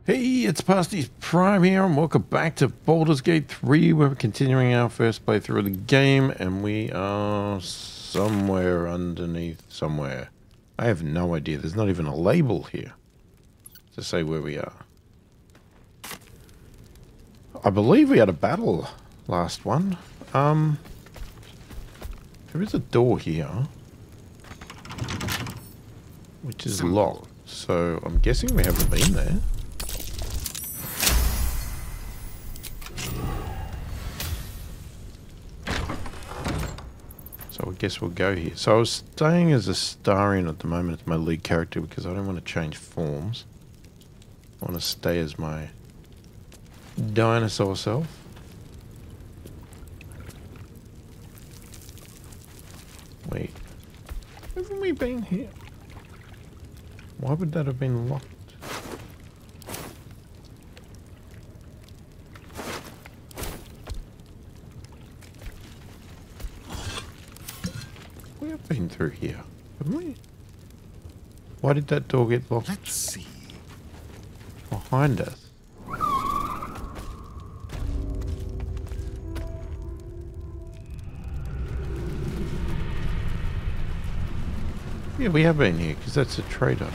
Hey, it's pasthisprime here, and welcome back to Baldur's Gate 3. We're continuing our first playthrough of the game, and we are somewhere underneath somewhere. I have no idea. There's not even a label here to say where we are. I believe we had a battle last one. There is a door here, which is locked, so I'm guessing we haven't been there. So I guess we'll go here. So I was staying as a Starian at the moment as my lead character because I don't want to change forms. I want to stay as my dinosaur self. Wait, haven't we been here? Why would that have been locked? We have been through here, haven't we? Why did that door get locked? Let's see. Behind us. Yeah, we have been here because that's a trader.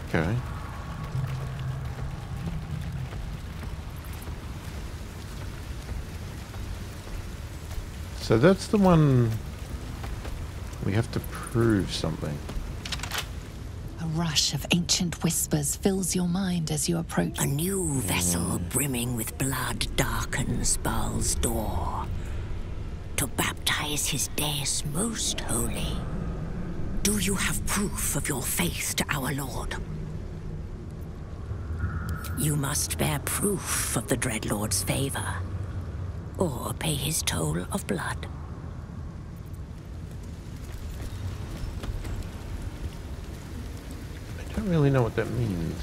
Okay. So that's the one we have to prove something. A rush of ancient whispers fills your mind as you approach. A new vessel brimming with blood darkens Baal's door to baptize his deus most holy. Do you have proof of your faith to our Lord? You must bear proof of the Dreadlord's favor, or pay his toll of blood. I don't really know what that means.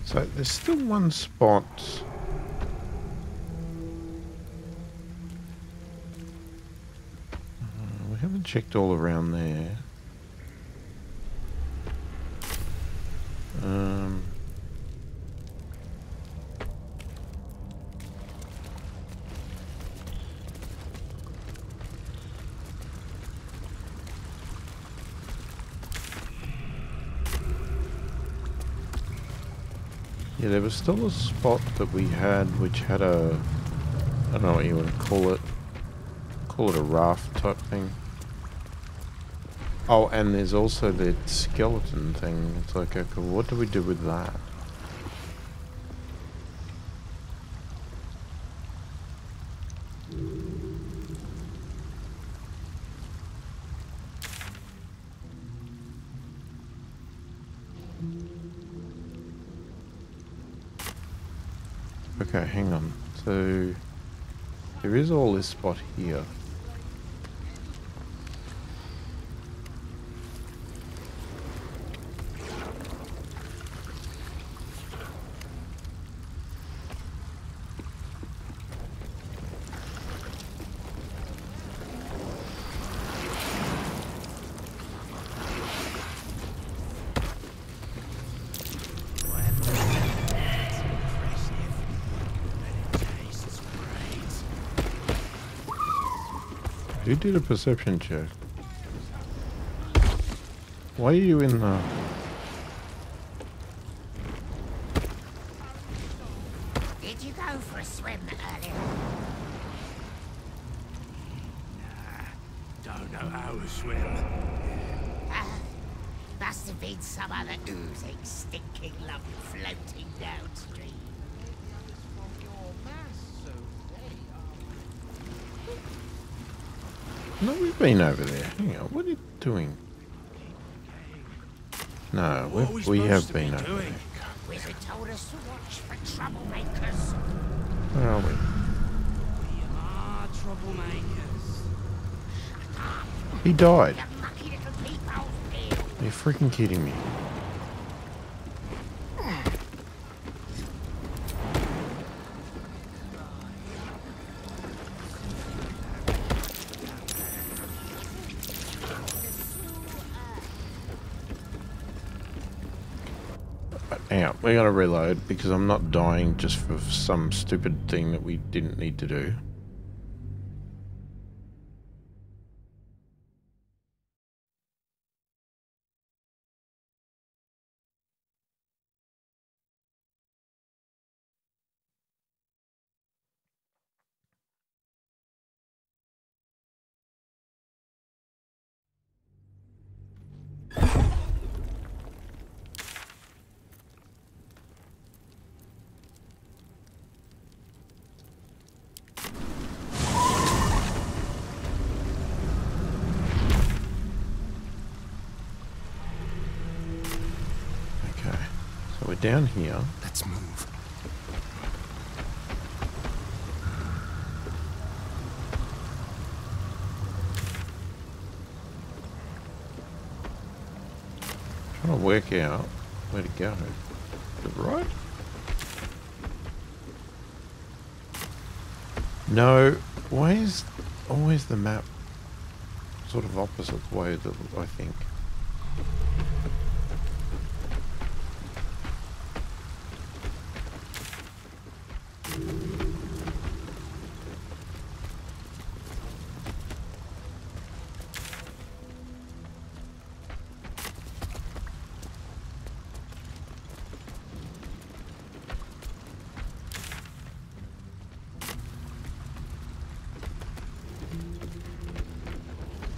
So there's still one spot. We haven't checked all around there. Yeah, there was still a spot that we had which had a, I don't know what you want to call it. Call it a raft type thing. Oh, and there's also the skeleton thing. It's like, okay, what do we do with that? Okay, hang on. So there is all this spot here. Who did a perception check? Why are you in the... Did you go for a swim earlier? Don't know how to swim. Must have been some other oozing, stinking lump floating downstream. No, we've been over there. Hang on, what are you doing? No, we have been over there. Wizard told us to watch for troublemakers. Where are we? We are troublemakers. He died. You lucky little people. Are you freaking kidding me? Hang on, we gotta reload because I'm not dying just for some stupid thing that we didn't need to do. So we're down here. Let's move. Trying to work out where to go. To the right? No. Why is always the map sort of opposite way that I think?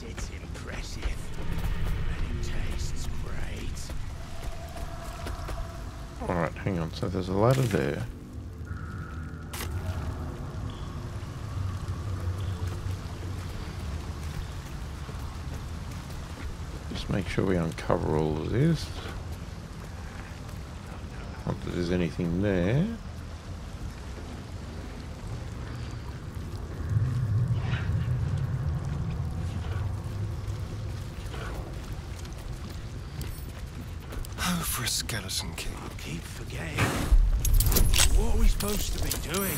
It's impressive. And it tastes great. Alright, hang on. So there's a ladder there. Just make sure we uncover all of this. Not that there's anything there. Oh, for a skeleton king. Keep forgetting. What are we supposed to be doing?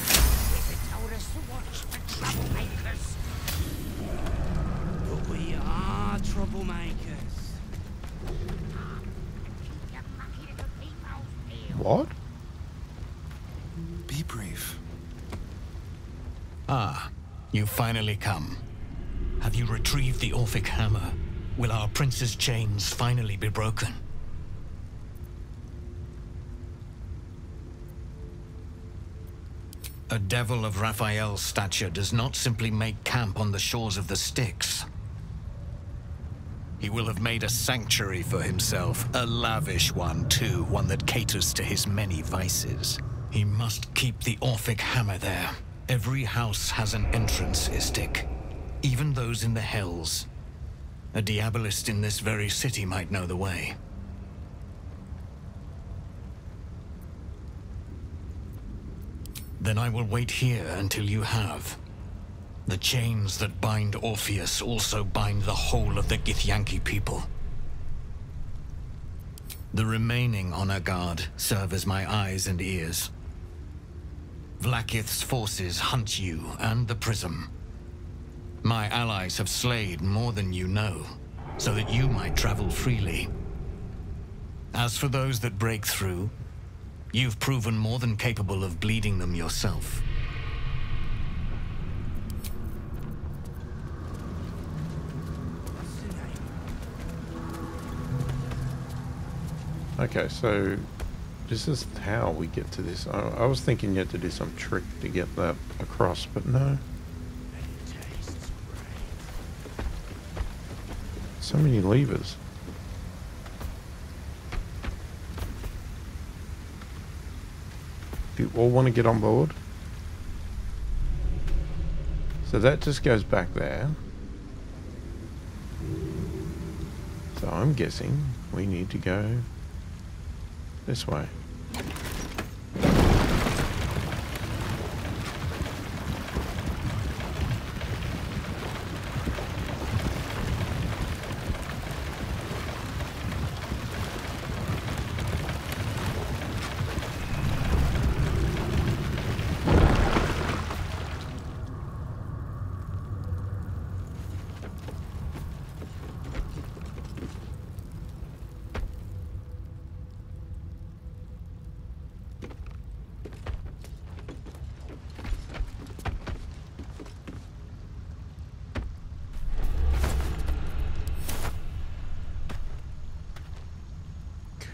They told us to watch for troublemakers. But we are troublemakers. Keep your mucky little peepholes peeled. What? Be brief. Ah, you finally come. Have you retrieved the Orphic hammer? Will our prince's chains finally be broken? A devil of Raphael's stature does not simply make camp on the shores of the Styx. He will have made a sanctuary for himself, a lavish one too, one that caters to his many vices. He must keep the Orphic hammer there. Every house has an entrance, Istik, even those in the Hells. A diabolist in this very city might know the way. Then I will wait here until you have. The chains that bind Orpheus also bind the whole of the Githyanki people. The remaining honor guard serve as my eyes and ears. Vlaakith's forces hunt you and the prism. My allies have slayed more than you know, so that you might travel freely. As for those that break through, you've proven more than capable of bleeding them yourself. Okay, so this is how we get to this. I was thinking you had to do some trick to get that across, but no. So many levers. Do you all want to get on board? So that just goes back there. So I'm guessing we need to go this way.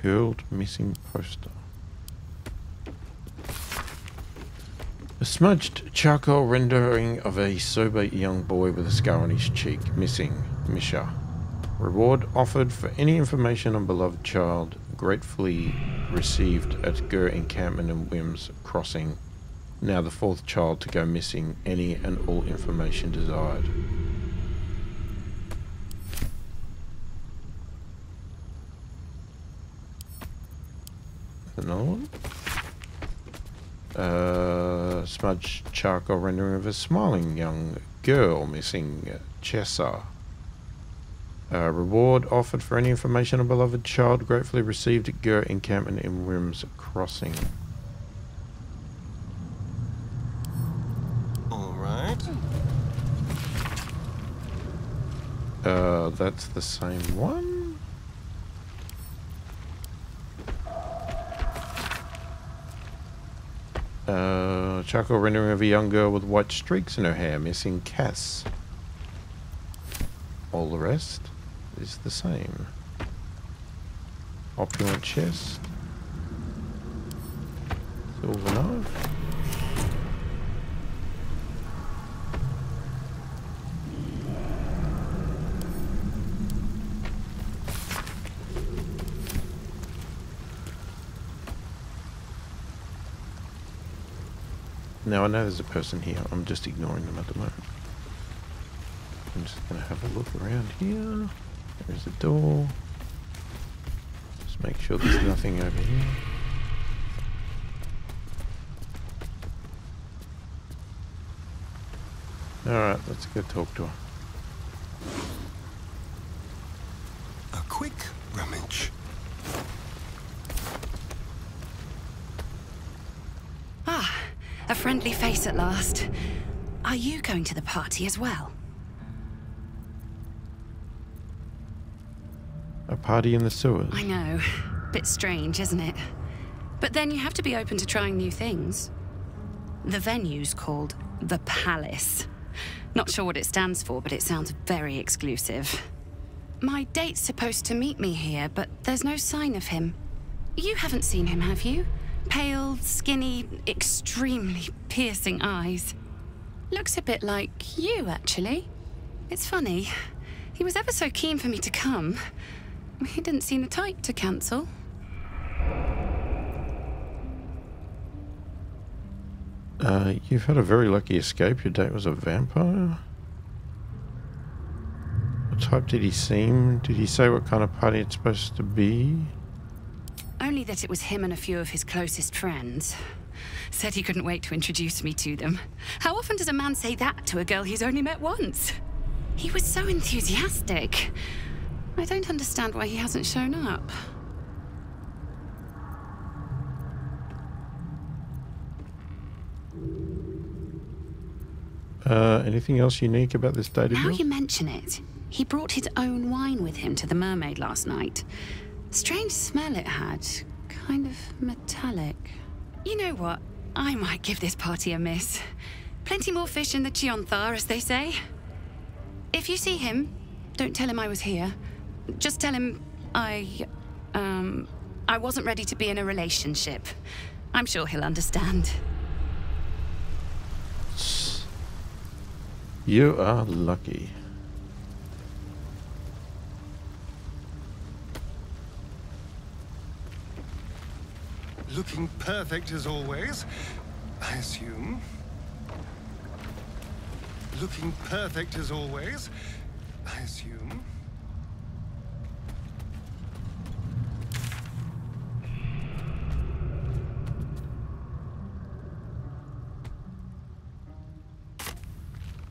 curled missing poster. A smudged charcoal rendering of a sober young boy with a scar on his cheek. Missing. Misha. Reward offered for any information on beloved child. Gratefully received at Gur Encampment and Wims Crossing. Now the fourth child to go missing. Any and all information desired. Another one. Smudged charcoal rendering of a smiling young girl missing. Chessa. Reward offered for any information on beloved child. Gratefully received at Gur Encampment in Wims Crossing. Alright. That's the same one. Charcoal rendering of a young girl with white streaks in her hair, missing Cass. All the rest is the same. Opulent chest. Silver knife. Now I know there's a person here. I'm just ignoring them at the moment. I'm just going to have a look around here. There's a door. Just make sure there's nothing over here. Alright, let's go talk to her. A quick rummage. Ah, a friendly face at last. Are you going to the party as well? A party in the sewers. I know. Bit strange, isn't it? But then you have to be open to trying new things. The venue's called The Palace. Not sure what it stands for, but it sounds very exclusive. My date's supposed to meet me here, but there's no sign of him. You haven't seen him, have you? Pale, skinny, extremely piercing eyes. Looks a bit like you, actually. It's funny. He was ever so keen for me to come. He didn't seem the type to cancel. You've had a very lucky escape. Your date was a vampire? What type did he seem? Did he say what kind of party it's supposed to be? Only that it was him and a few of his closest friends. Said he couldn't wait to introduce me to them. How often does a man say that to a girl he's only met once? He was so enthusiastic. I don't understand why he hasn't shown up. Anything else unique about this date? Now you mention it, he brought his own wine with him to the Mermaid last night. Strange smell it had. Kind of metallic. You know what? I might give this party a miss. Plenty more fish in the Chionthar, as they say. If you see him, don't tell him I was here. Just tell him I wasn't ready to be in a relationship. I'm sure he'll understand. You are lucky. Looking perfect as always, I assume. Looking perfect as always, I assume.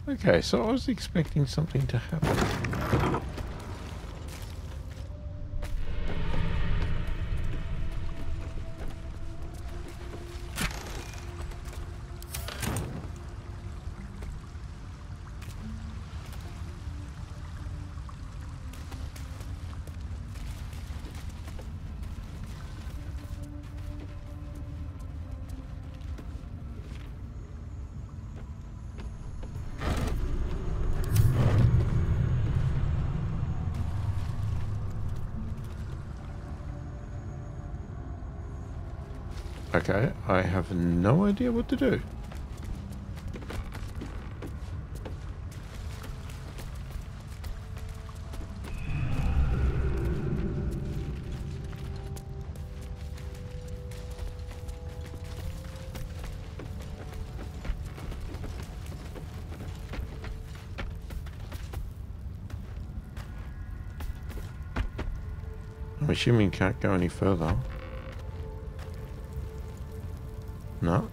Okay, so I was expecting something to happen. Okay, I have no idea what to do. I'm assuming you can't go any further. No.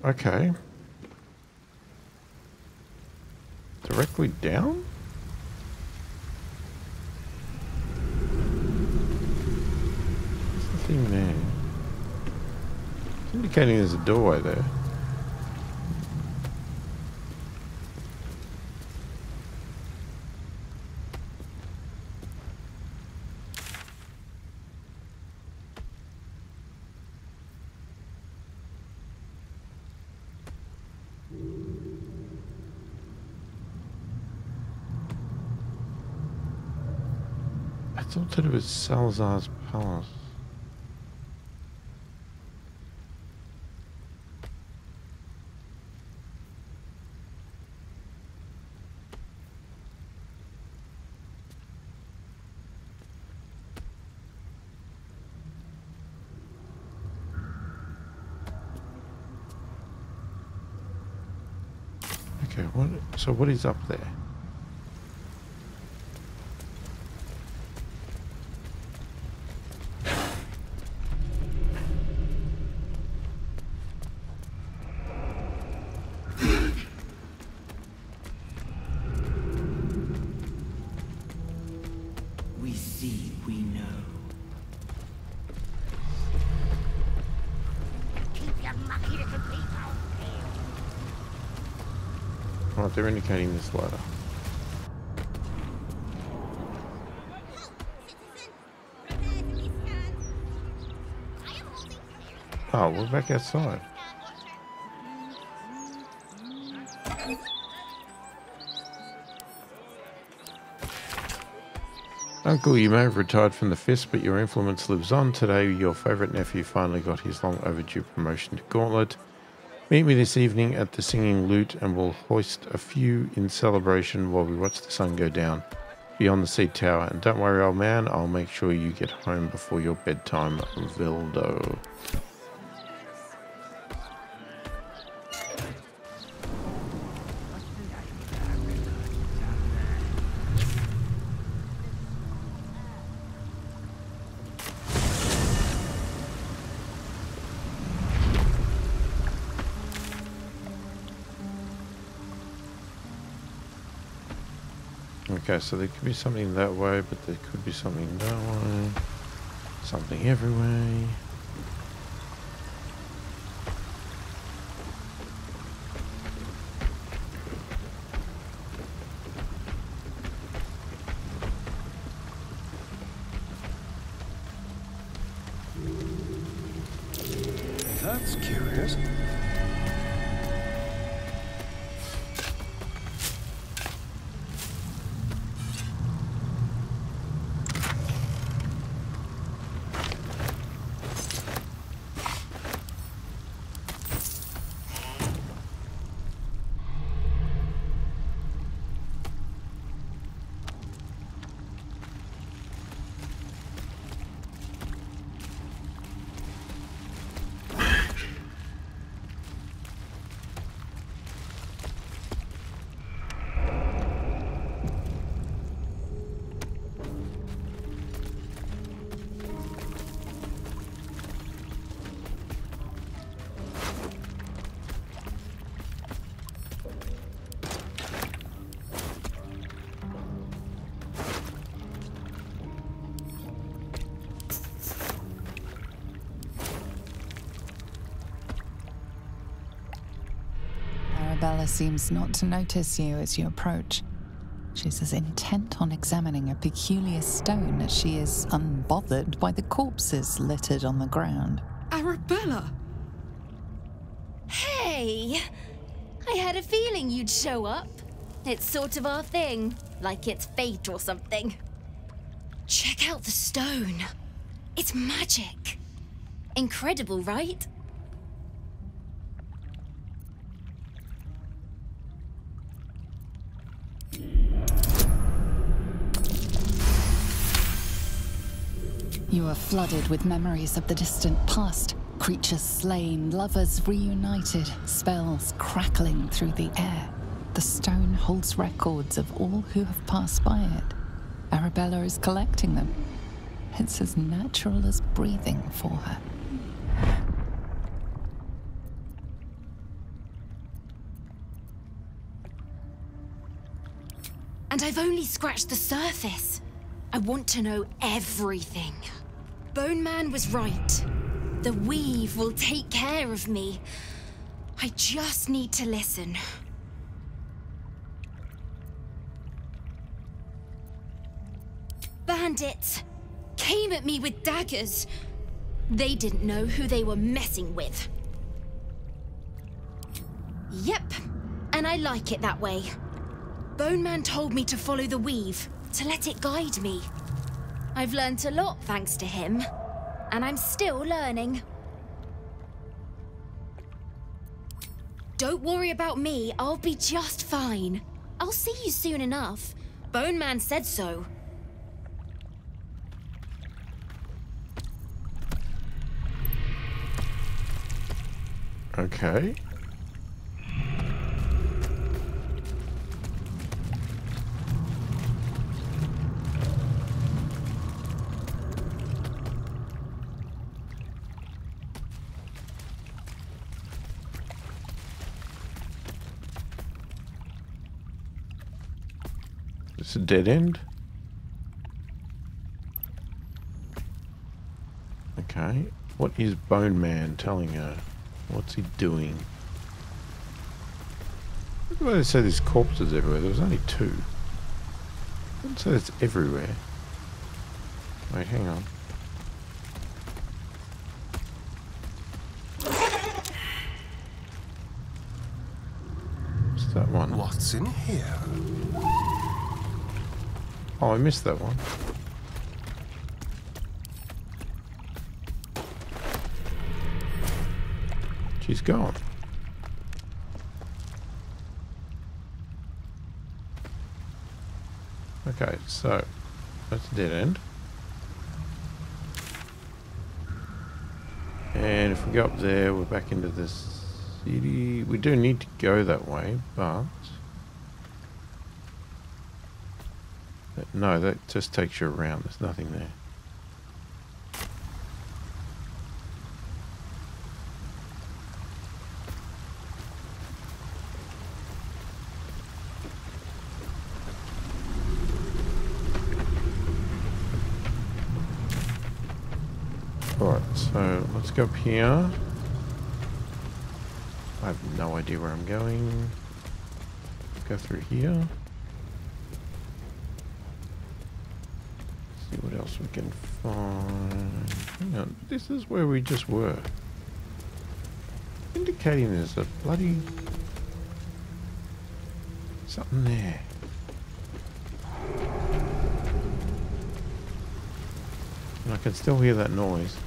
Okay. Directly down? There's nothing there. It's indicating there's a doorway there. I thought that it was Salazar's palace. Okay, what is up there? We see, we know. Keep your mucky little people. Oh, they're indicating this ladder. Oh, we're back outside. Uncle, you may have retired from the fist, but your influence lives on. Today, your favourite nephew finally got his long overdue promotion to Gauntlet. Meet me this evening at the Singing Lute and we'll hoist a few in celebration while we watch the sun go down beyond the sea tower. And don't worry, old man, I'll make sure you get home before your bedtime, Vildo. Okay, so there could be something that way, but there could be something that way. Something every way. That's curious. Arabella seems not to notice you as you approach. She's as intent on examining a peculiar stone as she is unbothered by the corpses littered on the ground. Arabella! Hey! I had a feeling you'd show up. It's sort of our thing, like it's fate or something. Check out the stone. It's magic. Incredible, right? You are flooded with memories of the distant past. Creatures slain, lovers reunited, spells crackling through the air. The stone holds records of all who have passed by it. Arabella is collecting them. It's as natural as breathing for her. And I've only scratched the surface. I want to know everything. Bone Man was right. The weave will take care of me. I just need to listen. Bandits came at me with daggers. They didn't know who they were messing with. Yep, and I like it that way. Bone Man told me to follow the weave, to let it guide me. I've learned a lot thanks to him, and I'm still learning. Don't worry about me, I'll be just fine. I'll see you soon enough. Bone Man said so. Okay. It's a dead end. Okay. What is Bone Man telling her? What's he doing? Look at why they say there's corpses everywhere. There was only 2. I wouldn't say it's everywhere. Wait, hang on. What's that one? What's in here? Oh, I missed that one. She's gone. Okay, so that's a dead end. And if we go up there, we're back into the city. We do need to go that way, but no, that just takes you around. There's nothing there. Alright, so let's go up here. I have no idea where I'm going. Go through here. See what else we can find. Hang on, this is where we just were. Indicating there's a bloody something there. And I can still hear that noise.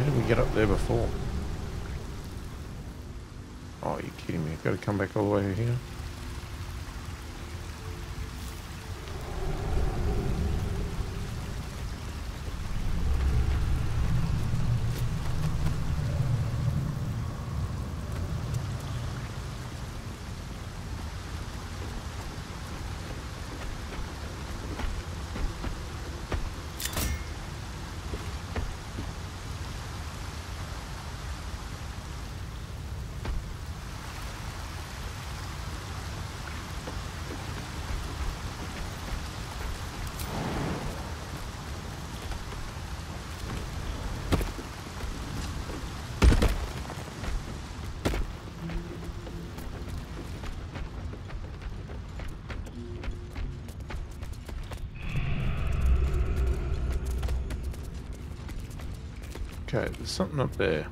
How did we get up there before? Oh, you kidding me? I've got to come back all the way here. Okay, there's something up there.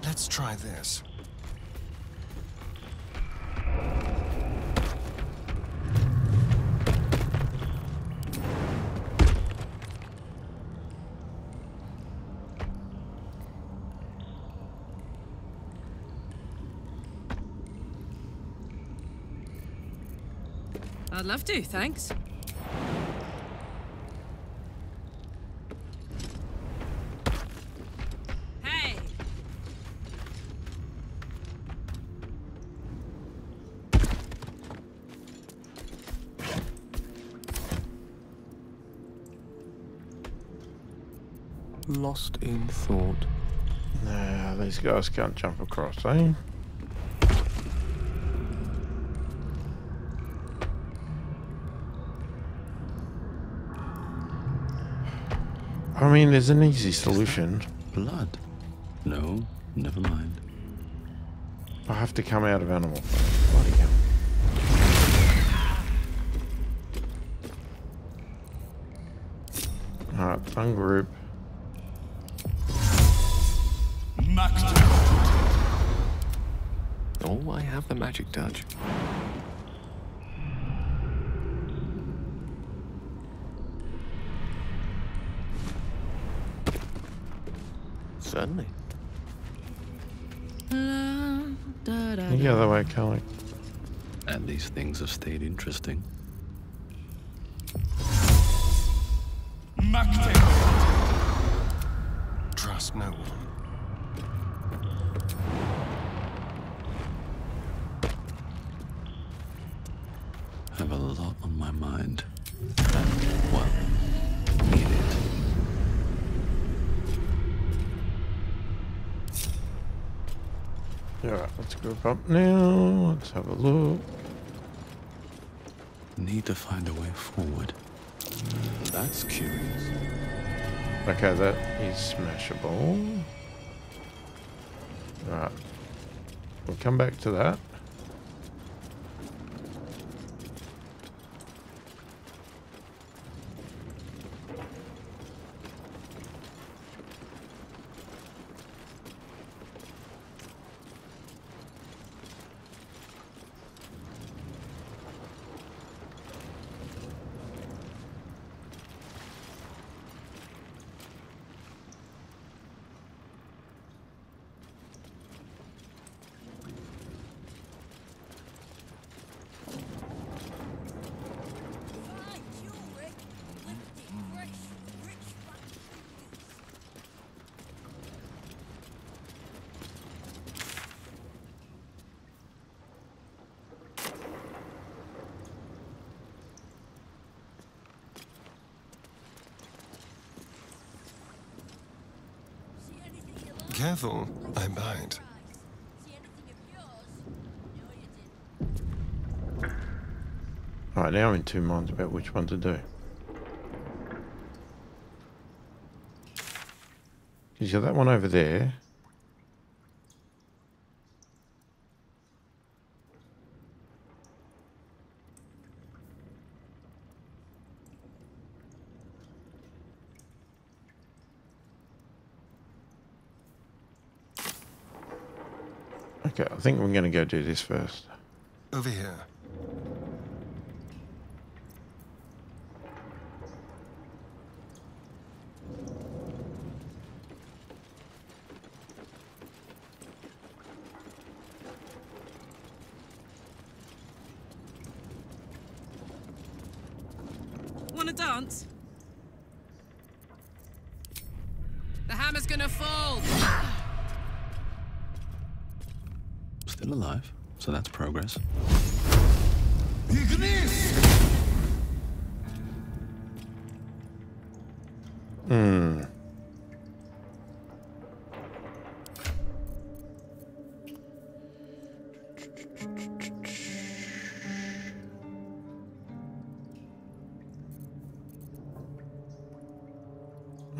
Let's try this. I'd love to, thanks. Hey! Lost in thought. Nah, these guys can't jump across, eh? I mean, there's an easy solution. Blood? No, never mind. I have to come out of animal. Bloody hell. Alright, ungroup. Oh, I have the magic touch. Certainly. The other way, Kelly. And these things have stayed interesting. Trust no one. Have a lot on my mind. And, well, need it. Alright, let's group up now. Let's have a look. Need to find a way forward. That's curious. Okay, that is smashable. Alright. We'll come back to that. Careful, I bite. Alright, now I'm in two minds about which one to do. Because you've got that one over there. Okay, I think we're going to go do this first. Over here. Wanna dance? The hammer's gonna fall! Still alive, so that's progress.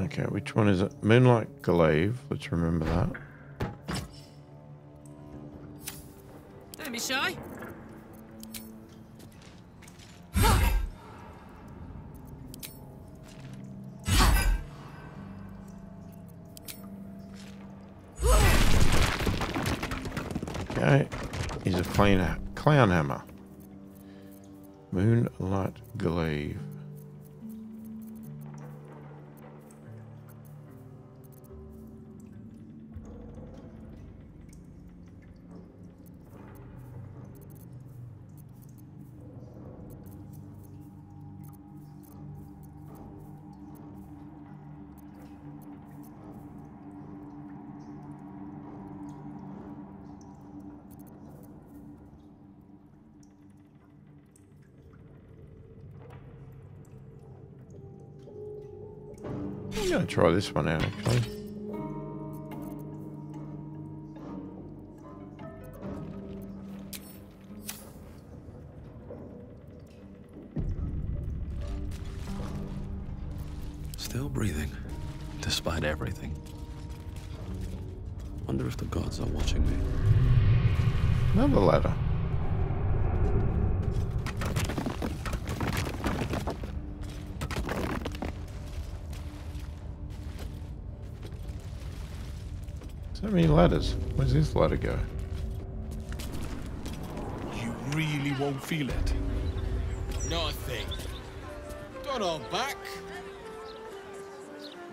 Okay, which one is it? Moonlight Glaive. Let's remember that. Don't be shy. Okay, he's a clown hammer. Moonlight Glaive. I'm going to try this one out, actually. Still breathing, despite everything. Wonder if the gods are watching me. Another ladder. So many ladders. Where's this ladder go? You really won't feel it. Not a thing. Don't hold back.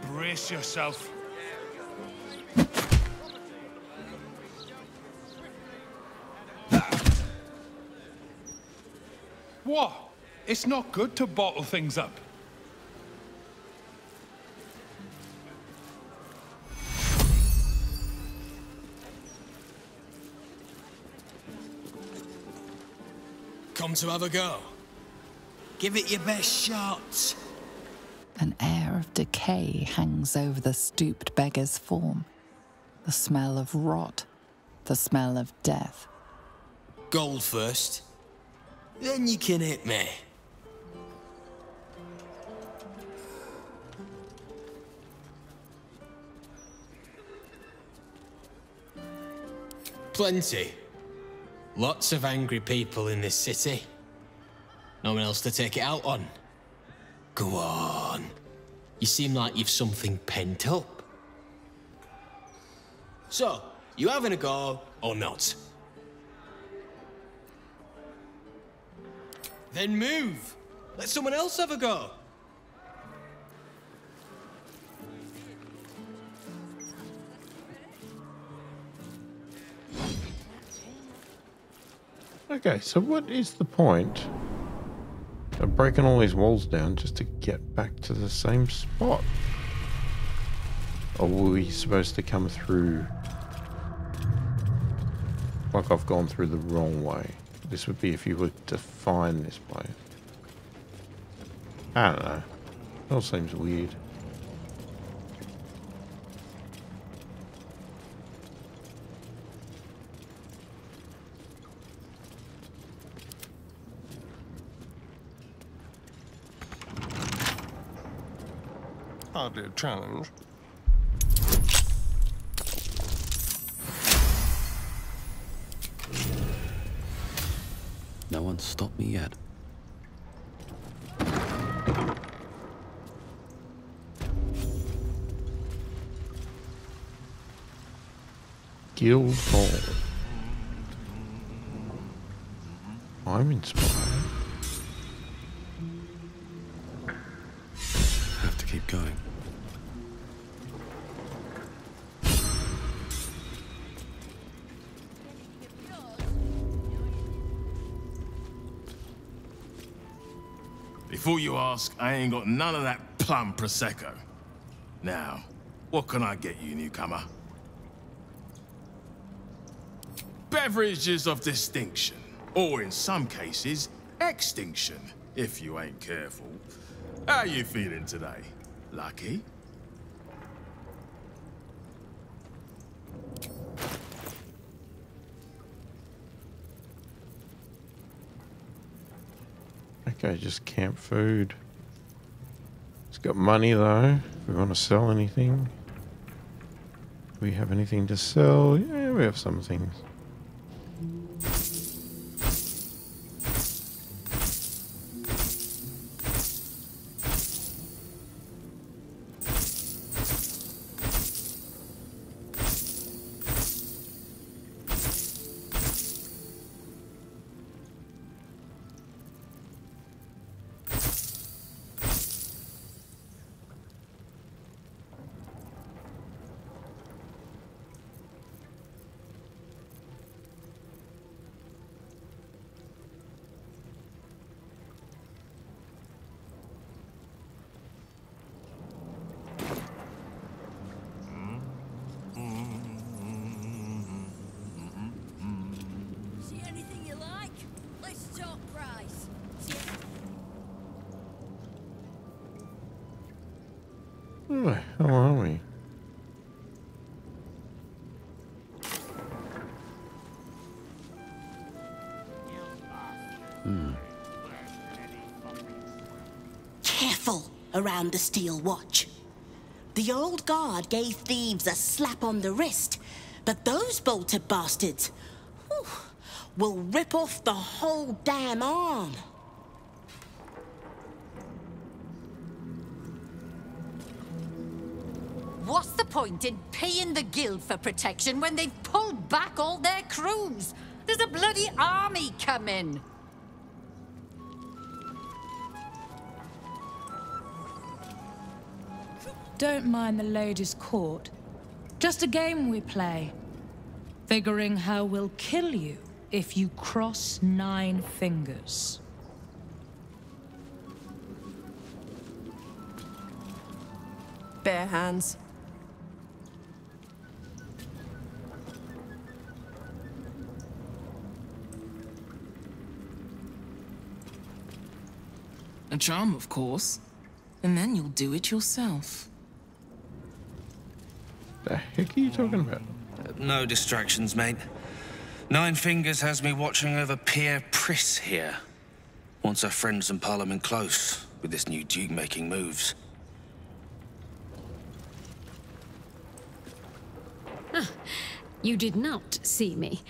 Brace yourself. What? It's not good to bottle things up. Come to have a go. Give it your best shot. An air of decay hangs over the stooped beggar's form. The smell of rot, the smell of death. Gold first. Then you can hit me. Plenty. Lots of angry people in this city. No one else to take it out on. Go on. You seem like you've something pent up. So, you having a go or not? Then move. Let someone else have a go. Okay, so what is the point of breaking all these walls down just to get back to the same spot? Or were we supposed to come through like I've gone through the wrong way? This would be if you were to find this place. I don't know. It all seems weird. Hardly a challenge. No one's stopped me yet. Guildhall. I'm inspired. Have to keep going. Before you ask, I ain't got none of that plum prosecco. Now, what can I get you, newcomer? Beverages of distinction, or in some cases, extinction, if you ain't careful. How you feeling today? Lucky? Okay, just camp food. It's got money though, if we want to sell anything. Do we have anything to sell? Yeah, we have some things. Where the hell are we? Careful around the steel watch. The old guard gave thieves a slap on the wrist, but those bolted bastards will rip off the whole damn arm. What's the point in paying the guild for protection when they've pulled back all their crews? There's a bloody army coming. Don't mind the ladies' court. Just a game we play. Figuring how we'll kill you if you cross 9 fingers. Bare hands. A charm, of course. And then you'll do it yourself. The heck are you talking about? No distractions, mate. 9 Fingers has me watching over Pierre Priss here. Wants her friends in Parliament close with this new Duke making moves. Ah, you did not see me.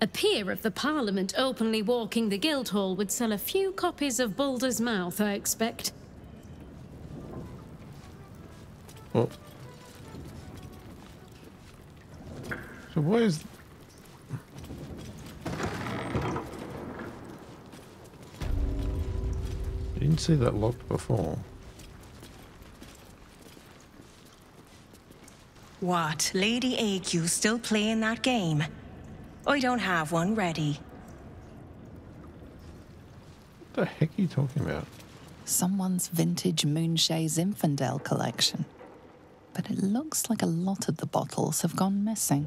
A peer of the Parliament openly walking the Guildhall would sell a few copies of Baldur's Mouth, I expect. Oh. So why is... I didn't see that locked before. What? Lady AQ still playing that game? I don't have one ready. What the heck are you talking about? Someone's vintage Moonshae's Infidel collection. But it looks like a lot of the bottles have gone missing.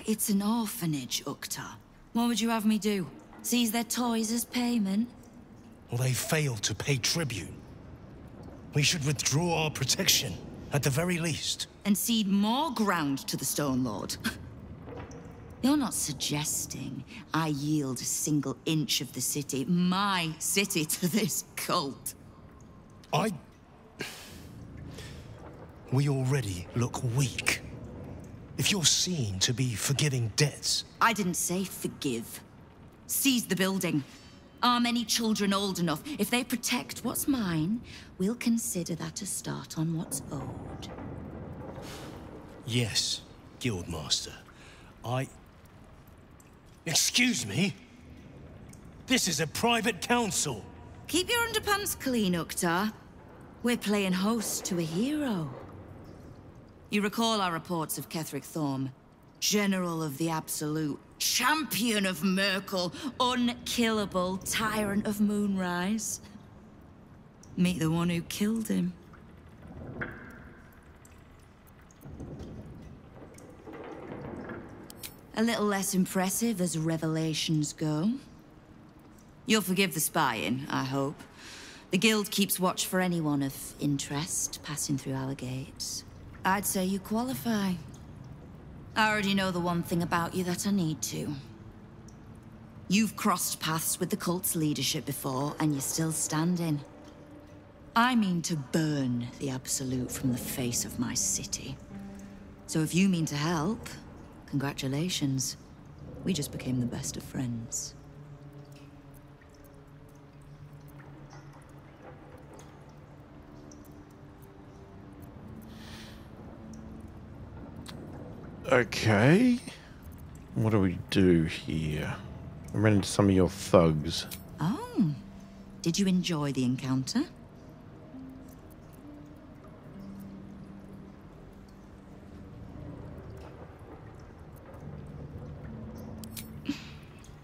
It's an orphanage, Ukta. What would you have me do? Seize their toys as payment? Well, they failed to pay tribute. We should withdraw our protection, at the very least. And cede more ground to the Stone Lord? You're not suggesting I yield a single inch of the city, my city, to this cult? We already look weak. If you're seen to be forgiving debts... I didn't say forgive. Seize the building. Are many children old enough? If they protect what's mine, we'll consider that a start on what's owed. Yes, Guildmaster. Excuse me? This is a private council. Keep your underpants clean, Uktar. We're playing host to a hero. You recall our reports of Ketheric Thorm, General of the Absolute, Champion of Merkel, unkillable Tyrant of Moonrise. Meet the one who killed him. A little less impressive as revelations go. You'll forgive the spying, I hope. The Guild keeps watch for anyone of interest passing through our gates. I'd say you qualify. I already know the one thing about you that I need to. You've crossed paths with the cult's leadership before, and you're still standing. I mean to burn the Absolute from the face of my city. So if you mean to help, congratulations. We just became the best of friends. Okay. What do we do here? I ran into some of your thugs. Oh. Did you enjoy the encounter?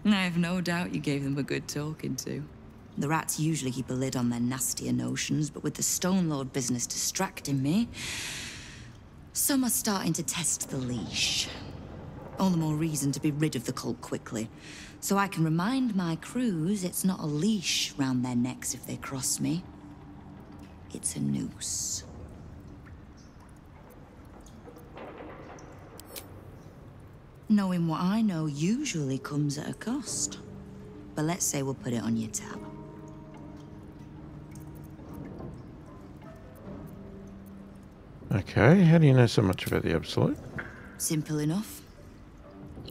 I have no doubt you gave them a good talking to. The rats usually keep a lid on their nastier notions, but with the Stone Lord business distracting me, some are starting to test the leash. All the more reason to be rid of the cult quickly, so I can remind my crews it's not a leash round their necks if they cross me. It's a noose. Knowing what I know usually comes at a cost. But let's say we'll put it on your tab. Okay, how do you know so much about the Absolute? Simple enough.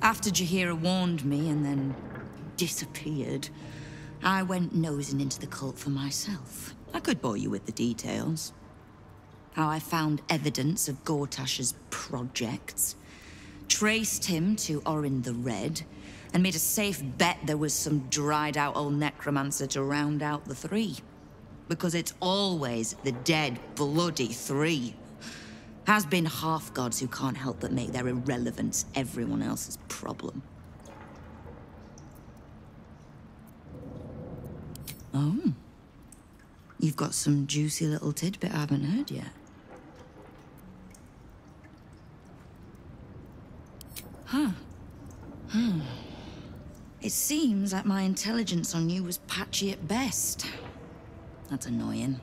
After Jaheira warned me and then disappeared, I went nosing into the cult for myself. I could bore you with the details. How I found evidence of Gortash's projects, traced him to Orin the Red, and made a safe bet there was some dried-out old necromancer to round out the three. Because it's always the dead, bloody three. Has been half-gods who can't help but make their irrelevance everyone else's problem. Oh. You've got some juicy little tidbit I haven't heard yet. Huh. It seems like my intelligence on you was patchy at best. That's annoying.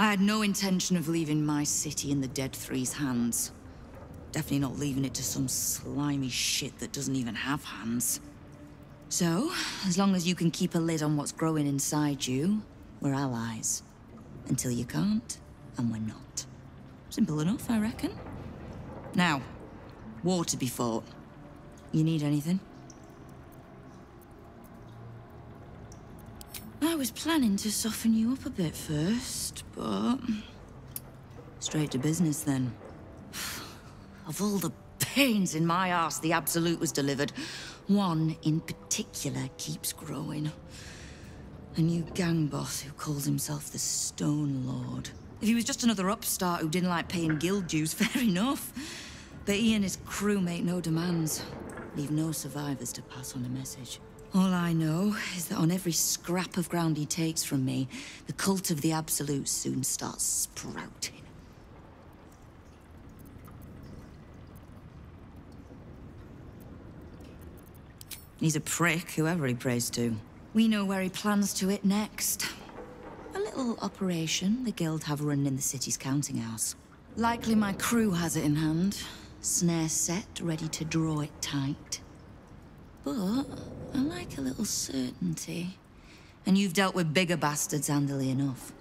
I had no intention of leaving my city in the Dead Three's hands. Definitely not leaving it to some slimy shit that doesn't even have hands. So, as long as you can keep a lid on what's growing inside you, we're allies. Until you can't, and we're not. Simple enough, I reckon. Now, war to be fought. You need anything? I was planning to soften you up a bit first, but... straight to business then. Of all the pains in my arse the Absolute was delivered, one in particular keeps growing. A new gang boss who calls himself the Stone Lord. If he was just another upstart who didn't like paying guild dues, fair enough. But he and his crew make no demands. Leave no survivors to pass on a message. All I know is that on every scrap of ground he takes from me, the cult of the Absolute soon starts sprouting. He's a prick, whoever he prays to. We know where he plans to hit next. A little operation the Guild have run in the city's counting house. Likely my crew has it in hand. Snare set, ready to draw it tight. But I like a little certainty. And you've dealt with bigger bastards handily enough.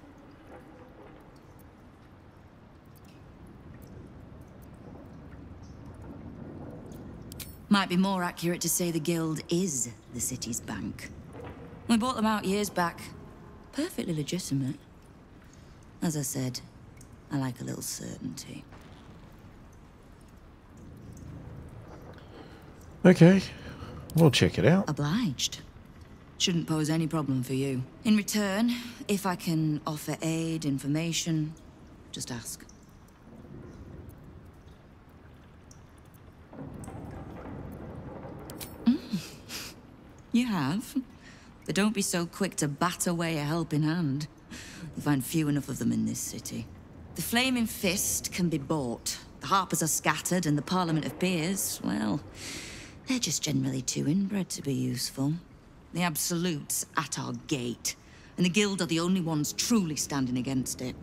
Might be more accurate to say the Guild is the city's bank. We bought them out years back. Perfectly legitimate. As I said, I like a little certainty. Okay, we'll check it out. Obliged. Shouldn't pose any problem for you. In return, if I can offer aid, information, just ask. You have? But don't be so quick to bat away a helping hand. You find few enough of them in this city. The Flaming Fist can be bought. The Harpers are scattered, and the Parliament of Peers, well, they're just generally too inbred to be useful. The Absolute's at our gate, and the Guild are the only ones truly standing against it.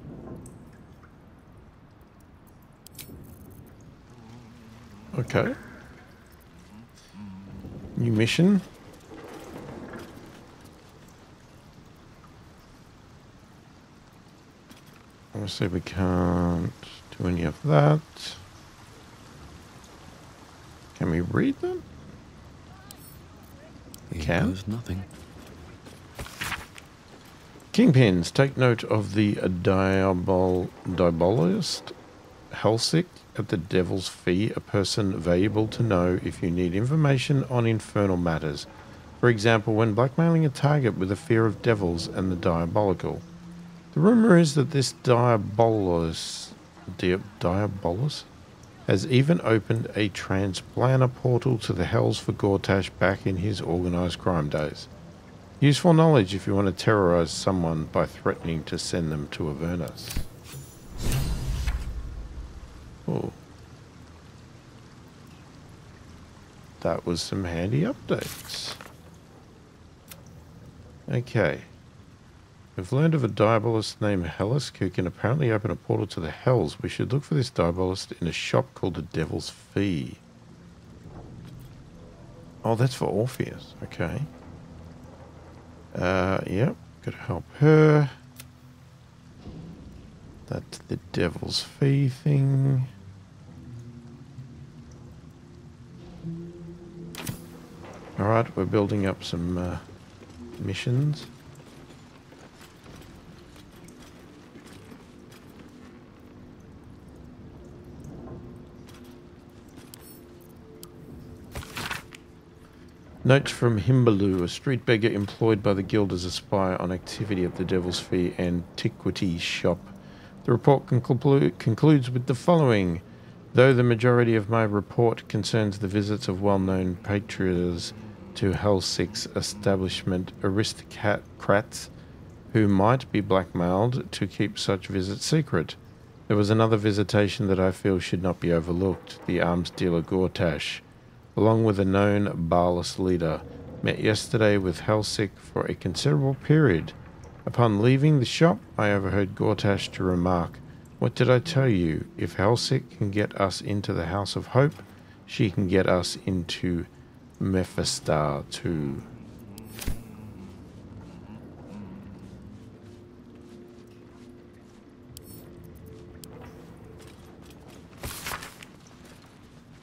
Okay. New mission. Obviously we can't do any of that. Can we read them? There's nothing. Kingpins, take note of the diabolist Hellsick at the Devil's Fee, a person valuable to know if you need information on infernal matters. For example, when blackmailing a target with a fear of devils and the diabolical. The rumor is that this diabolus has even opened a transplanter portal to the hells for Gortash back in his organized crime days. Useful knowledge if you want to terrorize someone by threatening to send them to Avernus. Oh. That was some handy updates. Okay. We've learned of a diabolist named Hellisk who can apparently open a portal to the hells. We should look for this diabolist in a shop called the Devil's Fee. Oh, that's for Orpheus. Okay. Yep. Gotta help her. That's the Devil's Fee thing. Alright, we're building up some missions. Note from Himbaloo, a street beggar employed by the guild as a spy on activity at the Devil's Fee Antiquities shop. The report concludes with the following. Though the majority of my report concerns the visits of well-known patriots to Hellsick's establishment, aristocrats who might be blackmailed to keep such visits secret, there was another visitation that I feel should not be overlooked. The arms dealer Gortash, along with a known Barless leader, met yesterday with Hellsick for a considerable period. Upon leaving the shop, I overheard Gortash to remark, "What did I tell you? If Hellsick can get us into the House of Hope, she can get us into Mephistar too."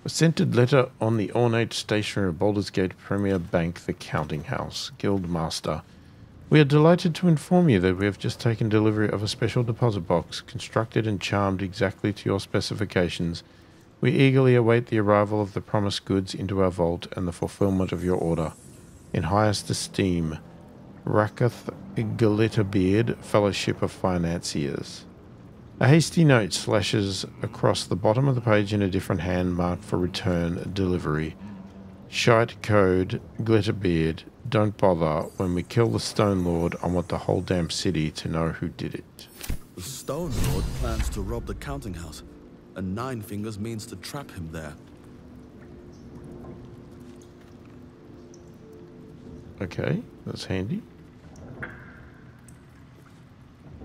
A scented letter on the ornate stationery of Baldur's Gate Premier Bank, the Counting House. Guildmaster. We are delighted to inform you that we have just taken delivery of a special deposit box, constructed and charmed exactly to your specifications. We eagerly await the arrival of the promised goods into our vault and the fulfillment of your order. In highest esteem, Rakath Glitterbeard, Fellowship of Financiers. A hasty note slashes across the bottom of the page in a different hand marked for return delivery. Shite code, Glitterbeard. Don't bother. When we kill the Stone Lord, I want the whole damn city to know who did it. The Stone Lord plans to rob the counting house, and Nine Fingers means to trap him there. Okay, that's handy.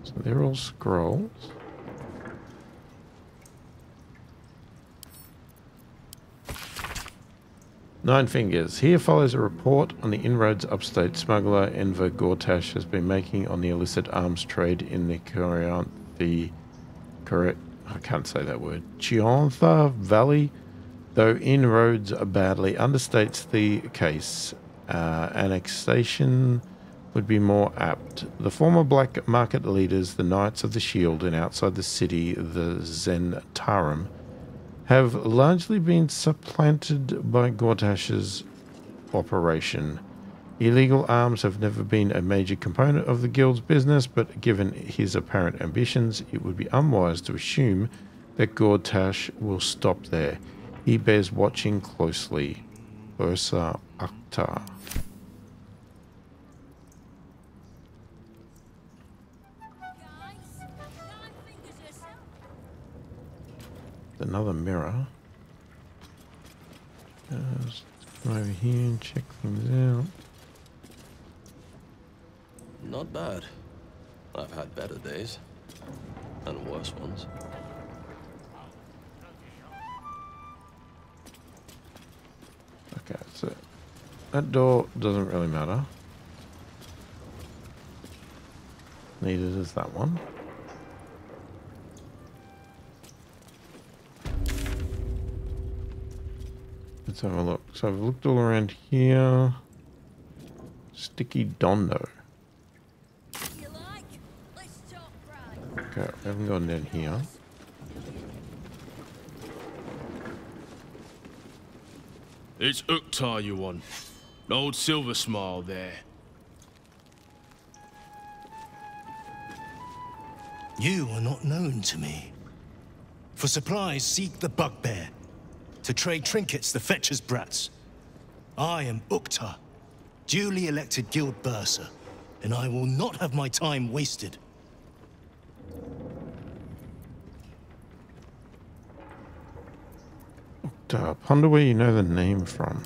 So they're all scrolls. Nine Fingers. Here follows a report on the inroads upstate smuggler Enver Gortash has been making on the illicit arms trade in the I can't say that word. Chiontha Valley. Though inroads badly understates the case. Annexation would be more apt. The former black market leaders, the Knights of the Shield, and outside the city, the Zentarum, have largely been supplanted by Gortash's operation. Illegal arms have never been a major component of the guild's business, but given his apparent ambitions, it would be unwise to assume that Gortash will stop there. He bears watching closely. Ursa Akhtar. Another mirror. Let's come over here and check things out. Not bad. I've had better days. And worse ones. Okay, so that door doesn't really matter. Neither does that one. Let's have a look. So I've looked all around here. Sticky Dondo. Okay, I haven't gone down here. It's Ukhtar you want. Old Silver Smile there. You are not known to me. For supplies, seek the Bugbear. To trade trinkets, the Fetcher's Brats. I am Ukhtar, duly elected guild bursar, and I will not have my time wasted. I ponder where you know the name from.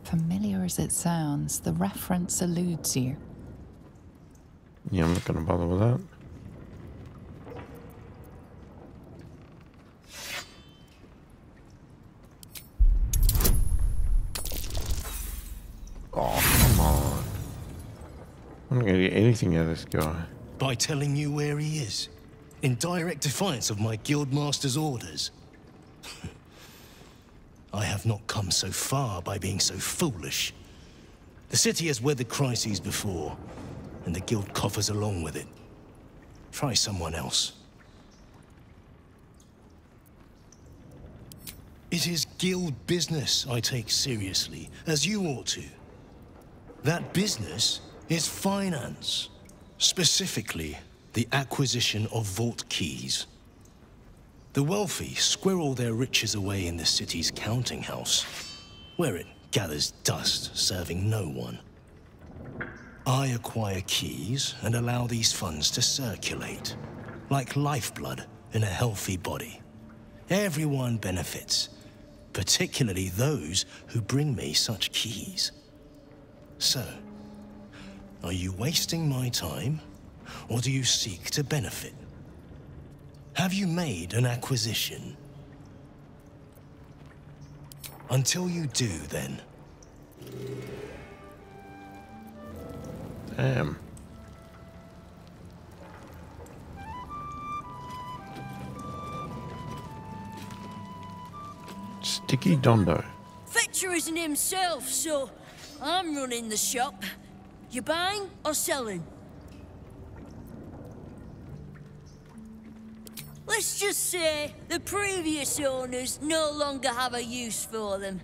Familiar as it sounds, the reference eludes you. Yeah, I'm not going to bother with that. Oh, come on. I'm not going to get anything out of this guy. By telling you where he is, in direct defiance of my guildmaster's orders. I have not come so far by being so foolish. The city has weathered crises before, and the guild coffers along with it. Try someone else. It is guild business I take seriously, as you ought to. That business is finance. Specifically, the acquisition of vault keys. The wealthy squirrel their riches away in the city's counting house, where it gathers dust, serving no one. I acquire keys and allow these funds to circulate, like lifeblood in a healthy body. Everyone benefits, particularly those who bring me such keys. So, are you wasting my time, or do you seek to benefit? Have you made an acquisition? Until you do, then. Damn. Sticky Dondo. Fetcher isn't himself, so I'm running the shop. You buying or selling? Let's just say the previous owners no longer have a use for them.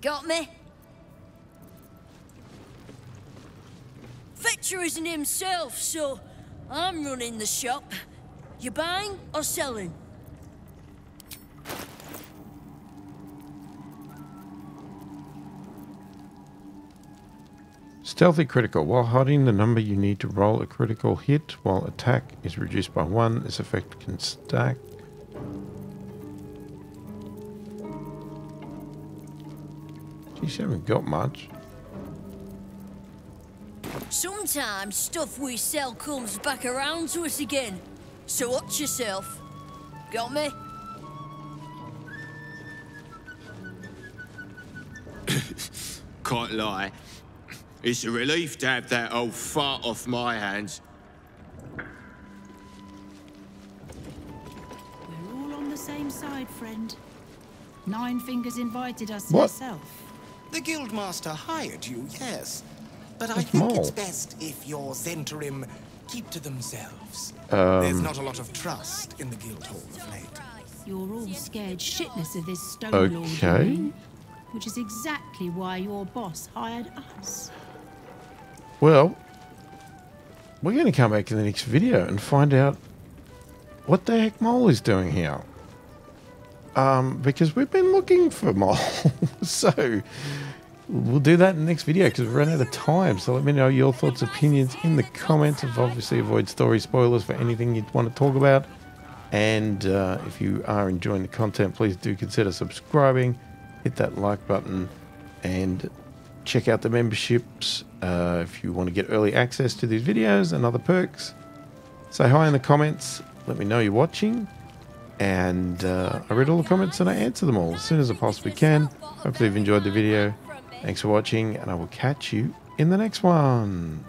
Got me? Fetcher isn't himself, so I'm running the shop. You buying or selling? Stealthy critical. While hiding the number you need to roll a critical hit, while attack is reduced by 1, this effect can stack. Geez, you haven't got much. Sometimes stuff we sell comes back around to us again. So watch yourself. Got me? Can't lie. It's a relief to have that old fart off my hands. We're all on the same side, friend. Nine Fingers invited us What? herself. The Guildmaster hired you, yes. But I That's think Maul. it's best if your Zentrim keep to themselves. Um, There's not a lot of trust in the Guildhall of late. You're all scared shitless of this Stone Lord, you Okay. mean? Which is exactly why your boss hired us. Well, we're going to come back in the next video and find out what the heck Mole is doing here. Because we've been looking for Mole. So we'll do that in the next video because we've run out of time. So let me know your thoughts, opinions in the comments. Obviously avoid story spoilers for anything you'd want to talk about. And if you are enjoying the content, please do consider subscribing. Hit that like button and check out the memberships if you want to get early access to these videos and other perks. Say hi in the comments. Let me know you're watching. And I read all the comments and I answer them all as soon as I possibly can. Hopefully you've enjoyed the video. Thanks for watching and I will catch you in the next one.